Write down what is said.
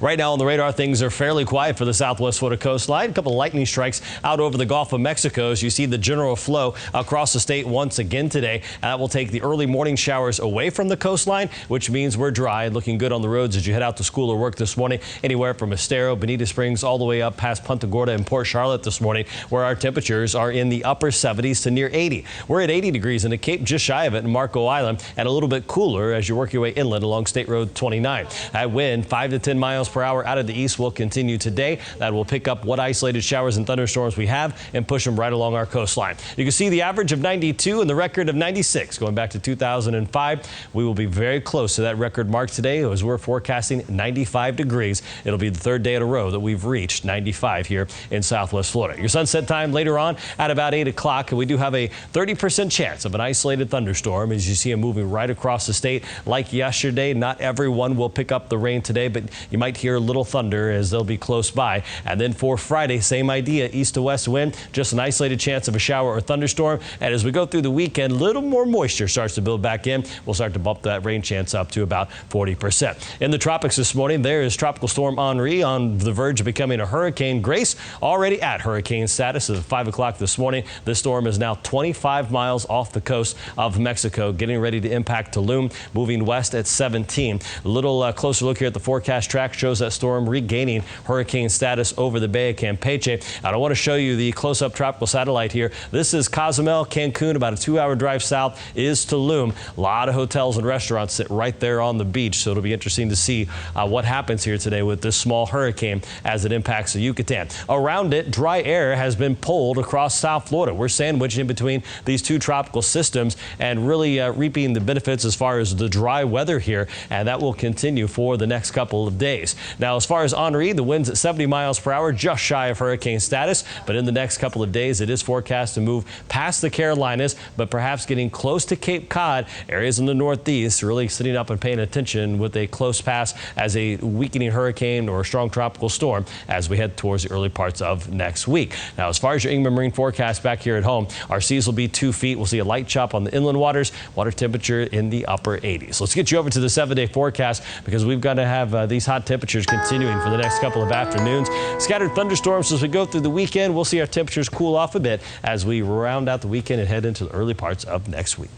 Right now on the radar, things are fairly quiet for the southwest Florida coastline. A couple of lightning strikes out over the Gulf of Mexico as you see the general flow across the state once again today. That will take the early morning showers away from the coastline, which means we're dry and looking good on the roads as you head out to school or work this morning. Anywhere from Estero, Bonita Springs, all the way up past Punta Gorda and Port Charlotte this morning, where our temperatures are in the upper 70s to near 80. We're at 80 degrees in the Cape, just shy of it in Marco Island, and a little bit cooler as you work your way inland along State Road 29. That wind 5 to 10 miles per hour out of the east will continue today. That will pick up what isolated showers and thunderstorms we have and push them right along our coastline. You can see the average of 92 and the record of 96 going back to 2005. We will be very close to that record mark today as we're forecasting 95 degrees. It'll be the third day in a row that we've reached 95 here in Southwest Florida. Your sunset time later on at about 8 o'clock. And we do have a 30% chance of an isolated thunderstorm as you see them moving right across the state like yesterday. Not everyone will pick up the rain today, but you might hear a little thunder as they'll be close by. And then for Friday, same idea, east to west wind, just an isolated chance of a shower or thunderstorm. And as we go through the weekend, a little more moisture starts to build back in. We'll start to bump that rain chance up to about 40%. In the tropics this morning, there is Tropical Storm Henri on the verge of becoming a hurricane. Grace already at hurricane status at 5 o'clock this morning. This storm is now 25 miles off the coast of Mexico, getting ready to impact Tulum, moving west at 17. A little closer look here at the forecast track shows that storm regaining hurricane status over the Bay of Campeche. And I want to show you the close-up tropical satellite here. This is Cozumel, Cancun, about a 2-hour drive south is Tulum. A lot of hotels and restaurants sit right there on the beach, so it'll be interesting to see what happens here today with this small hurricane as it impacts the Yucatan. Around it, dry air has been pulled across South Florida. We're sandwiched in between these two tropical systems and really reaping the benefits as far as the dry weather here, and that will continue for the next couple of days. Now, as far as Henri, the winds at 70 miles per hour, just shy of hurricane status, but in the next couple of days, it is forecast to move past the Carolinas, but perhaps getting close to Cape Cod. Areas in the northeast really sitting up and paying attention with a close pass as a weakening hurricane or a strong tropical storm as we head towards the early parts of next week. Now, as far as your Inman Marine forecast back here at home, our seas will be 2 feet. We'll see a light chop on the inland waters, water temperature in the upper 80s. Let's get you over to the 7-day forecast because we've got to have these hot temperatures continuing for the next couple of afternoons. Scattered thunderstorms as we go through the weekend. We'll see our temperatures cool off a bit as we round out the weekend and head into the early parts of next week.